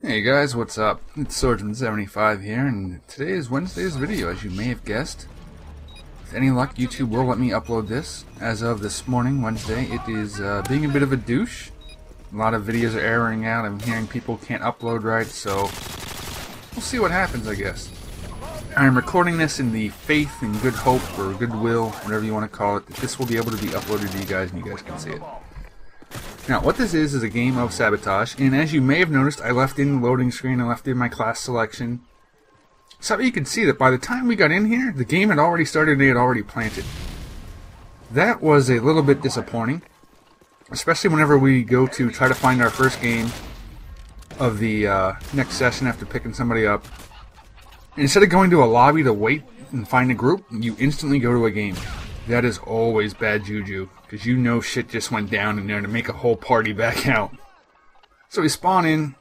Hey guys, what's up? It's Swordsman75 here, and today is Wednesday's video, as you may have guessed. With any luck, YouTube will let me upload this. As of this morning, Wednesday, it is being a bit of a douche. A lot of videos are erroring out. I'm hearing people can't upload right, so we'll see what happens, I guess. I'm recording this in the faith and good hope, or goodwill, whatever you want to call it, that this will be able to be uploaded to you guys and you guys can see it. Now, what this is a game of Sabotage, and as you may have noticed, I left in the loading screen, I left in my class selection, so you can see that by the time we got in here, the game had already started and they had already planted. That was a little bit disappointing, especially whenever we go to try to find our first game of the next session after picking somebody up. And instead of going to a lobby to wait and find a group, you instantly go to a game. That is always bad juju, because you know shit just went down in there to make a whole party back out. So we spawn in,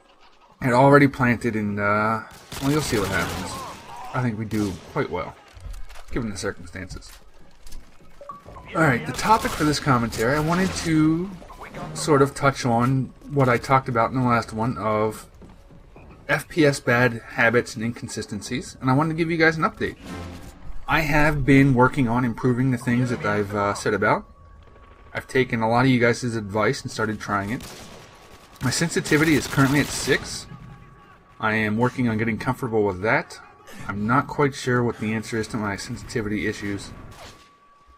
had already planted, and well, you'll see what happens. I think we do quite well, given the circumstances. Alright, the topic for this commentary, I wanted to sort of touch on what I talked about in the last one of FPS bad habits and inconsistencies, and I wanted to give you guys an update. I have been working on improving the things that I've said about. I've taken a lot of you guys' advice and started trying it. My sensitivity is currently at 6. I am working on getting comfortable with that. I'm not quite sure what the answer is to my sensitivity issues.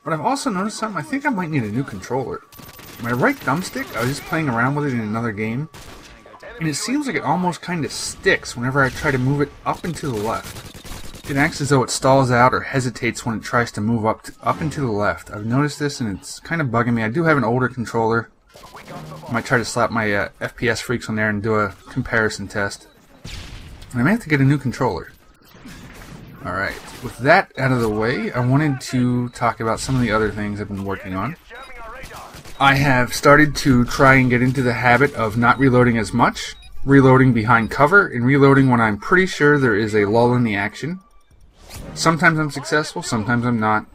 But I've also noticed something. I think I might need a new controller. My right thumbstick, I was just playing around with it in another game, and it seems like it almost kind of sticks whenever I try to move it up and to the left. It acts as though it stalls out or hesitates when it tries to move up and to the left. I've noticed this and it's kind of bugging me. I do have an older controller. I might try to slap my FPS freaks on there and do a comparison test. And I may have to get a new controller. Alright, with that out of the way, I wanted to talk about some of the other things I've been working on. I have started to try and get into the habit of not reloading as much, reloading behind cover, and reloading when I'm pretty sure there is a lull in the action. Sometimes I'm successful, sometimes I'm not.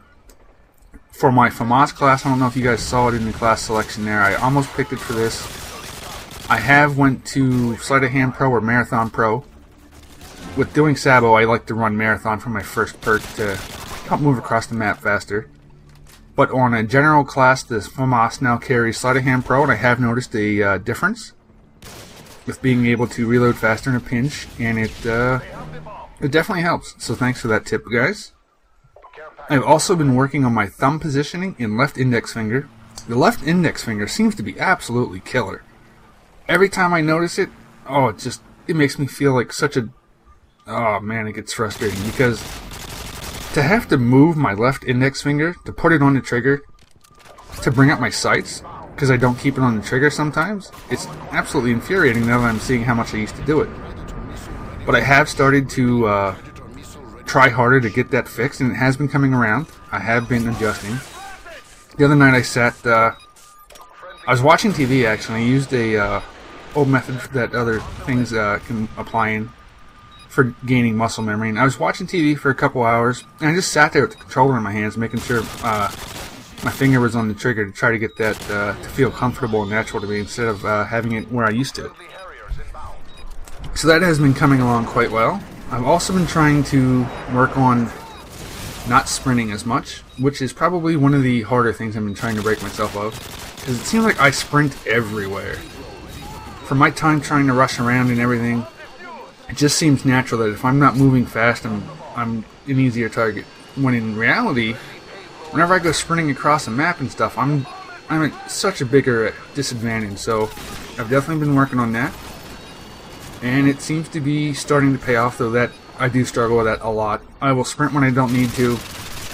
For my FAMAS class, I don't know if you guys saw it in the class selection there, I almost picked it for this. I have went to Sleight of Hand Pro or Marathon Pro. With doing Sabo, I like to run Marathon for my first perk to help move across the map faster. But on a general class, this FAMAS now carries Sleight of Hand Pro, and I have noticed a difference with being able to reload faster in a pinch, and it definitely helps. So thanks for that tip, guys. I've also been working on my thumb positioning and left index finger. The left index finger seems to be absolutely killer. Every time I notice it, it makes me feel like such a... Oh man, it gets frustrating, because to have to move my left index finger to put it on the trigger to bring up my sights, because I don't keep it on the trigger sometimes, it's absolutely infuriating now that I'm seeing how much I used to do it. But I have started to try harder to get that fixed, and it has been coming around. I have been adjusting. The other night I was watching TV actually. I used a old method that other things can apply in for gaining muscle memory, and I was watching TV for a couple hours, and I just sat there with the controller in my hands, making sure my finger was on the trigger to try to get that to feel comfortable and natural to me instead of having it where I used to. So that has been coming along quite well. I've also been trying to work on not sprinting as much, which is probably one of the harder things I've been trying to break myself of, because it seems like I sprint everywhere. For my time trying to rush around and everything, it just seems natural that if I'm not moving fast, I'm an easier target. When in reality, whenever I go sprinting across a map and stuff, I'm at such a bigger disadvantage. So I've definitely been working on that, and it seems to be starting to pay off, though that I do struggle with that a lot. I will sprint when I don't need to.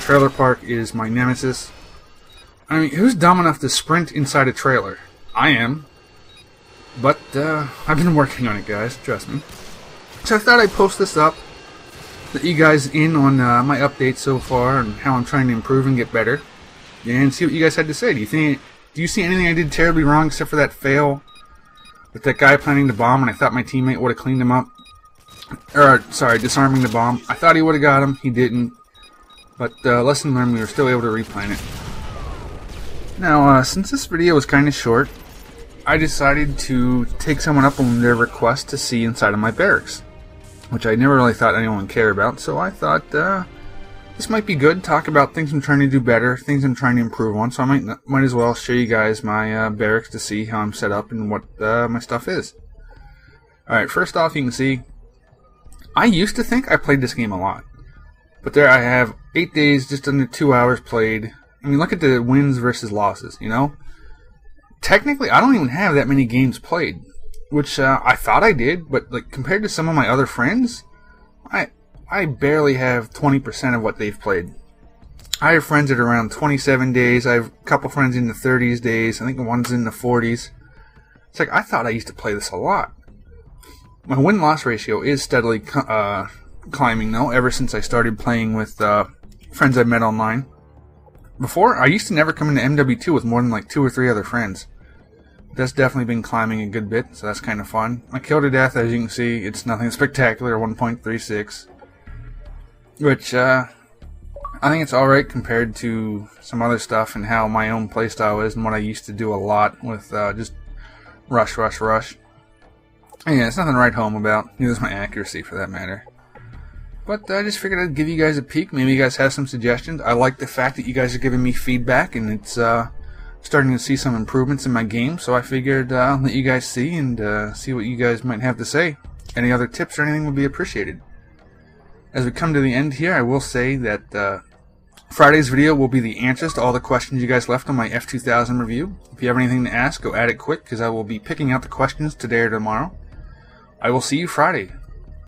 Trailer park is my nemesis. I mean, who's dumb enough to sprint inside a trailer? I am. But I've been working on it, guys, trust me. So I thought I'd post this up, let you guys in on my updates so far and how I'm trying to improve and get better, and see what you guys had to say. Do you see anything I did terribly wrong except for that fail with that guy planting the bomb, and I thought my teammate would have cleaned him up? Or, sorry, disarming the bomb. I thought he would have got him. He didn't. But lesson learned, we were still able to replant it. Now, since this video was kind of short, I decided to take someone up on their request to see inside of my barracks, which I never really thought anyone would care about, so I thought this might be good. Talk about things I'm trying to do better, things I'm trying to improve on, so I might as well show you guys my barracks to see how I'm set up and what my stuff is. Alright, first off, you can see, I used to think I played this game a lot, but there I have 8 days, just under 2 hours played. I mean, look at the wins versus losses, you know? Technically, I don't even have that many games played, which I thought I did, but like compared to some of my other friends, I barely have 20% of what they've played. I have friends that are around 27 days. I have a couple friends in the 30s days. I think one's in the 40s. It's like, I thought I used to play this a lot. My win-loss ratio is steadily climbing, though, ever since I started playing with friends I met online. Before, I used to never come into MW2 with more than like 2 or 3 other friends. That's definitely been climbing a good bit, so that's kind of fun. My kill to death, as you can see, it's nothing spectacular, 1.36. Which, I think it's alright compared to some other stuff and how my own playstyle is and what I used to do a lot with just rush. And yeah, it's nothing to write home about. Neither is my accuracy, for that matter. But I just figured I'd give you guys a peek. Maybe you guys have some suggestions. I like the fact that you guys are giving me feedback, and it's starting to see some improvements in my game. So I figured I'll let you guys see and see what you guys might have to say. Any other tips or anything would be appreciated. As we come to the end here, I will say that Friday's video will be the answers to all the questions you guys left on my F2000 review. If you have anything to ask, go at it quick, because I will be picking out the questions today or tomorrow. I will see you Friday.